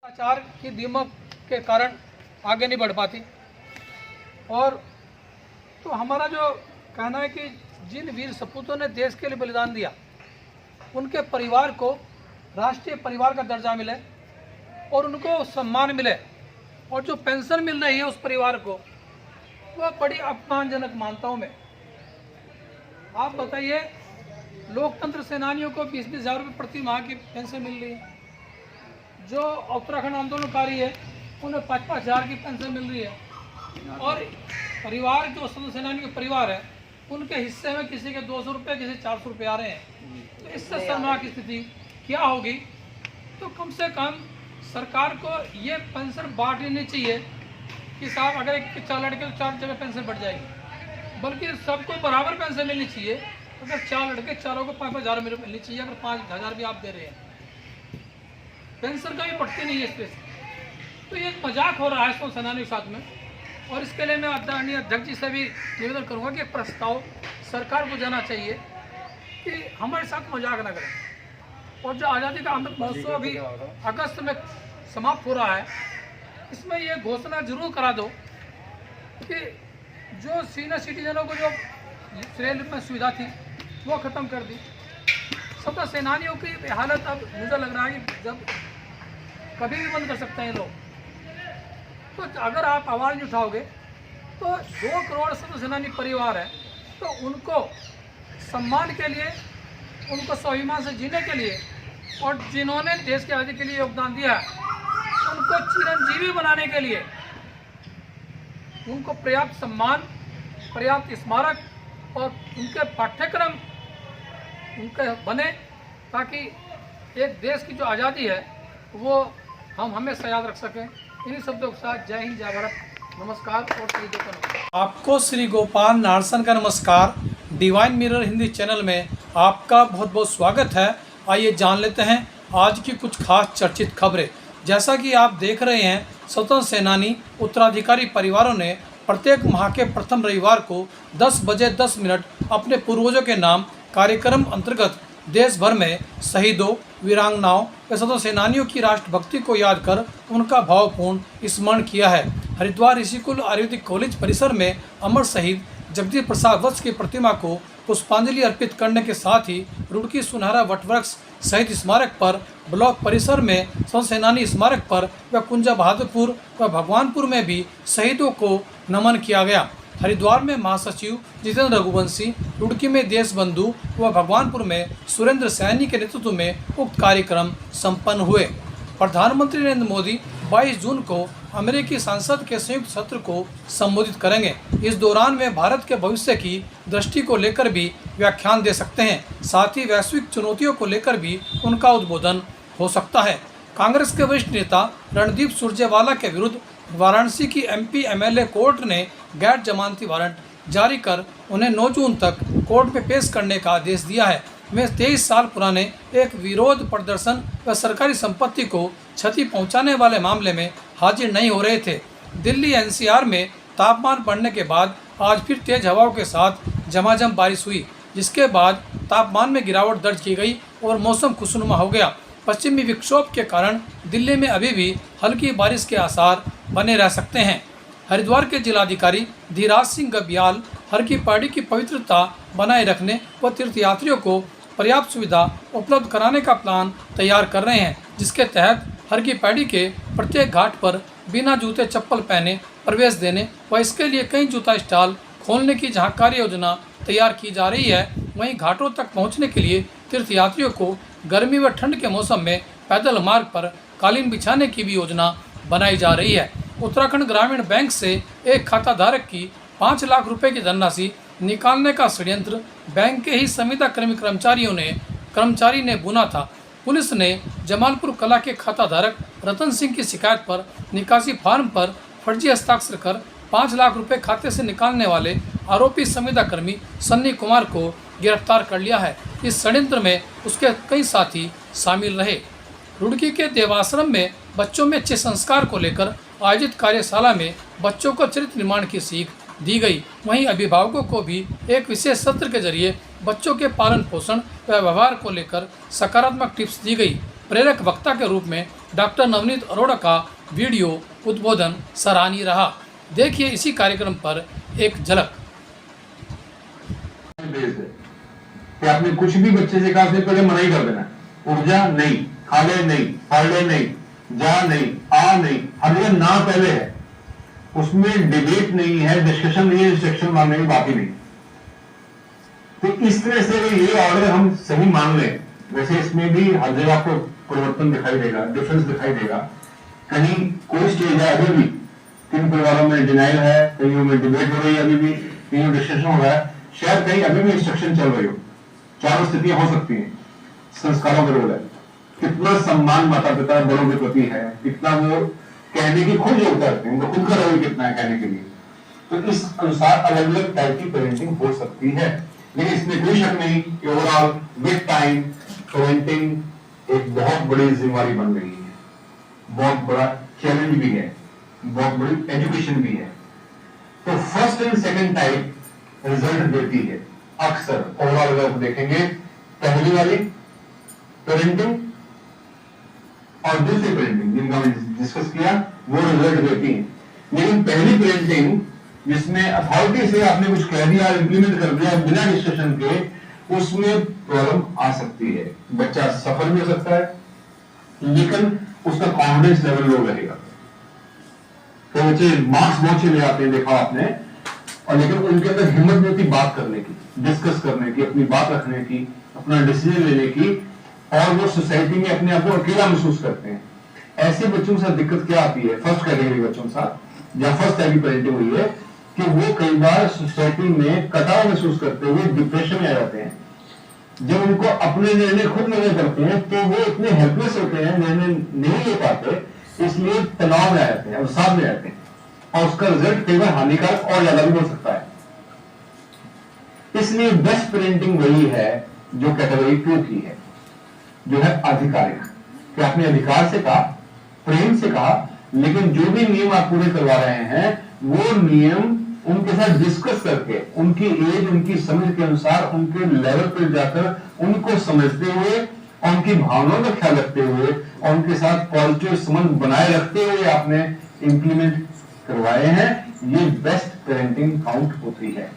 भ्रष्टाचार की दीमक के कारण आगे नहीं बढ़ पाती। और तो हमारा जो कहना है कि जिन वीर सपूतों ने देश के लिए बलिदान दिया उनके परिवार को राष्ट्रीय परिवार का दर्जा मिले और उनको सम्मान मिले, और जो पेंशन मिल रही है उस परिवार को वह बड़ी अपमानजनक मानता हूँ मैं। आप बताइए, लोकतंत्र सेनानियों को 20-20 हज़ार रुपये प्रति माह की पेंशन मिल रही है, जो उत्तराखंड आंदोलनकारी है उन्हें 5-5 हज़ार की पेंशन मिल रही है, और परिवार जो स्वतंत्र सेनानी के परिवार है उनके हिस्से में किसी के 200 रुपये, किसी 400 रुपये आ रहे हैं। तो इससे शर्मनाक स्थिति क्या होगी। तो कम से कम सरकार को ये पेंशन बांट लेनी चाहिए कि साहब अगर 4 लड़के तो 4 जगह पेंशन बढ़ जाएगी, बल्कि सबको बराबर पेंशन मिलनी चाहिए। अगर 4 लड़के चारों को 5-5 हज़ार मिलनी चाहिए। अगर 5 हज़ार भी आप दे रहे हैं, पेंशन का भी बढ़ती नहीं है इस पे। तो ये मजाक हो रहा है स्वतंत्र सेनानियों के साथ में, और इसके लिए मैं आदरणीय अध्यक्ष जी से भी निवेदन करूंगा कि एक प्रस्ताव सरकार को जाना चाहिए कि हमारे साथ मजाक न करें। और जो आज़ादी का अमृत महोत्सव अभी अगस्त में समाप्त हो रहा है, इसमें ये घोषणा जरूर करा दो कि जो सीनियर सिटीजनों को जो रेल में सुविधा थी वो ख़त्म कर दी। स्वतंत्र सेनानियों की हालत अब मुझे लग रहा है कि जब कभी भी बंद कर सकते हैं लोग। तो अगर आप आवाज़ नहीं उठाओगे तो 2 करोड़ स्वतंत्र सेनानी परिवार है, तो उनको सम्मान के लिए, उनको स्वाभिमान से जीने के लिए, और जिन्होंने देश की आज़ादी के लिए योगदान दिया है उनको चिरंजीवी बनाने के लिए उनको पर्याप्त सम्मान, पर्याप्त स्मारक और उनके पाठ्यक्रम उनके बने, ताकि एक देश की जो आज़ादी है वो हम हमेशा याद रख सकें। इन्हीं शब्दों के साथ जय हिंद, जय भारत, नमस्कार और शहीदों का नमस्कार। आपको श्री गोपाल नारसन का नमस्कार। डिवाइन मिरर हिंदी चैनल में आपका बहुत बहुत स्वागत है। आइए जान लेते हैं आज की कुछ खास चर्चित खबरें। जैसा कि आप देख रहे हैं, स्वतंत्र सेनानी उत्तराधिकारी परिवारों ने प्रत्येक माह के प्रथम रविवार को 10 बजे 10 मिनट अपने पूर्वजों के नाम कार्यक्रम अंतर्गत देश भर में शहीदों, वीरांगनाओं व स्वतंत्र सेनानियों की राष्ट्रभक्ति को याद कर उनका भावपूर्ण स्मरण किया है। हरिद्वार ऋषिकुल आयुर्वेदिक कॉलेज परिसर में अमर शहीद जगदीश प्रसाद वत्स की प्रतिमा को पुष्पांजलि अर्पित करने के साथ ही रुड़की सुनहरा वटवृक्ष शहीद स्मारक पर, ब्लॉक परिसर में स्वतंत्र सेनानी स्मारक पर व कुंजा बहादुरपुर व भगवानपुर में भी शहीदों को नमन किया गया। हरिद्वार में महासचिव जितेंद्र रघुवंशी, रुड़की में देशबंधु व भगवानपुर में सुरेंद्र सैनी के नेतृत्व में उक्त कार्यक्रम संपन्न हुए। प्रधानमंत्री नरेंद्र मोदी 22 जून को अमेरिकी संसद के संयुक्त सत्र को संबोधित करेंगे। इस दौरान वे भारत के भविष्य की दृष्टि को लेकर भी व्याख्यान दे सकते हैं। साथ ही वैश्विक चुनौतियों को लेकर भी उनका उद्बोधन हो सकता है। कांग्रेस के वरिष्ठ नेता रणदीप सुरजेवाला के विरुद्ध वाराणसी की MP MLA कोर्ट ने गैर जमानती वारंट जारी कर उन्हें 9 जून तक कोर्ट में पेश करने का आदेश दिया है। वे 23 साल पुराने एक विरोध प्रदर्शन व सरकारी संपत्ति को क्षति पहुंचाने वाले मामले में हाजिर नहीं हो रहे थे। दिल्ली NCR में तापमान बढ़ने के बाद आज फिर तेज हवाओं के साथ झमाझम बारिश हुई, जिसके बाद तापमान में गिरावट दर्ज की गई और मौसम खुशनुमा हो गया। पश्चिमी विक्षोभ के कारण दिल्ली में अभी भी हल्की बारिश के आसार बने रह सकते हैं। हरिद्वार के जिलाधिकारी धीराज सिंह गबियाल हर की पौड़ी की पवित्रता बनाए रखने व तीर्थयात्रियों को पर्याप्त सुविधा उपलब्ध कराने का प्लान तैयार कर रहे हैं, जिसके तहत हर की पौड़ी के प्रत्येक घाट पर बिना जूते चप्पल पहने प्रवेश देने व इसके लिए कई जूता स्टॉल खोलने की जहाँ कार्य योजना तैयार की जा रही है, वहीं घाटों तक पहुँचने के लिए तीर्थयात्रियों को गर्मी व ठंड के मौसम में पैदल मार्ग पर कालीन बिछाने की भी योजना बनाई जा रही है। उत्तराखंड ग्रामीण बैंक से एक खाता धारक की 5 लाख रुपए की धनराशि निकालने का षड्यंत्र बैंक के ही संविदा कर्मचारी ने बुना था। पुलिस ने जमालपुर कला के खाता धारक रतन सिंह की शिकायत पर निकासी फार्म पर फर्जी हस्ताक्षर कर 5 लाख रुपए खाते से निकालने वाले आरोपी संविदा कर्मी सन्नी कुमार को गिरफ्तार कर लिया है। इस षड्यंत्र में उसके कई साथी शामिल रहे। रुड़की के देवाश्रम में बच्चों में अच्छे संस्कार को लेकर आयोजित कार्यशाला में बच्चों को चरित्र निर्माण की सीख दी गई। वहीं अभिभावकों को भी एक विशेष सत्र के जरिए बच्चों के पालन पोषण व व्यवहार को लेकर सकारात्मक टिप्स दी गई। प्रेरक वक्ता के रूप में डॉक्टर नवनीत अरोड़ा का वीडियो उद्बोधन सराहनीय रहा। देखिए इसी कार्यक्रम पर एक झलक। कि आपने कुछ भी बच्चे से कहा पहले मना ही कर देना, उठ जा नहीं, खा ले नहीं, पढ़ ले नहीं, जा नहीं, आ नहीं, हर जगह ना पहले है, उसमें डिबेट नहीं है, डिस्कशन नहीं है, इंस्ट्रक्शन मानने की बात ही नहीं। तो इस तरह से ये ऑर्डर हम सही मान लें, वैसे इसमें भी हर जगह आपको परिवर्तन दिखाई देगा, डिफरेंस दिखाई देगा। कहीं कोई स्टेज है अभी भी, किन परिवारों में डिनाइल है, कहीं में डिबेट हो रही है, अभी भी कहीं डिस्कशन हो रहा है, शायद कहीं अभी भी इंस्ट्रक्शन चल रही हो। चारों स्थितियां हो सकती हैं। संस्कारों का रोल है, कितना सम्मान माता पिता बड़ों के प्रति है, कितना वो कहने की खुद योग्यता रखते हैं, उनका खुद का रोल कितना है कहने के लिए। तो इस अनुसार अलग अलग टाइप की पेरेंटिंग हो सकती है, लेकिन इसमें कोई शक नहीं कि ओवरऑल विद टाइम पेरेंटिंग एक बहुत बड़ी जिम्मेदारी बन गई है, बहुत बड़ा चैलेंज भी है, बहुत बड़ी एजुकेशन भी है। तो first and second type result देती है अक्सर। ओवरऑल अगर आप देखेंगे, पहली वाली पेरेंटिंग और दूसरी पेरेंटिंग जिनका हमने डिस्कस किया वो रिजल्ट देती है। लेकिन पहली पेरेंटिंग जिसमें अथॉरिटी से आपने कुछ कह दिया, इंप्लीमेंट कर दिया बिना डिस्कशन के, उसमें प्रॉब्लम आ सकती है। बच्चा सफल भी हो सकता है, लेकिन उसका कॉन्फिडेंस लेवल लो रहेगा। तो बच्चे मार्क्स बहुत चले आते हैं, देखा आपने, और लेकिन उनके अंदर हिम्मत नहीं होती बात करने की, डिस्कस करने की, अपनी बात रखने की, अपना डिसीजन लेने की, और वो सोसाइटी में अपने आप को अकेला महसूस करते हैं। ऐसे बच्चों के साथ दिक्कत क्या आती है, फर्स्ट कैटेगरी बच्चों के साथ, जहां फर्स्ट टाइप की पेरेंटिंग हुई है, कि वो कई बार सोसाइटी में कटाव महसूस करते हुए डिप्रेशन में आ जाते हैं। जब उनको अपने निर्णय खुद निर्णय करते हैं तो वो इतने हेल्पलेस होते हैं, निर्णय नहीं ले पाते, इसलिए तनाव में आ जाते हैं, अवसाद में आ जाते हैं, और उसका रिजल्ट कई बार हानिकारक और ज्यादा भी हो सकता है। इसलिए बेस्ट पेरेंटिंग वही है जो कैटेगरी 2 की है, जो है आधिकारिक, कि आपने अधिकार से कहा, प्रेम से कहा, लेकिन जो भी नियम आप पूरे करवा रहे हैं वो नियम उनके साथ डिस्कस करके, उनकी एज, उनकी समझ के अनुसार, उनके लेवल पर जाकर उनको समझते हुए, उनकी भावनाओं का ख्याल रखते हुए, और उनके साथ पॉजिटिव संबंध बनाए रखते हुए आपने इंप्लीमेंट करवाए हैं। ये बेस्ट पेरेंटिंग काउंट होती है।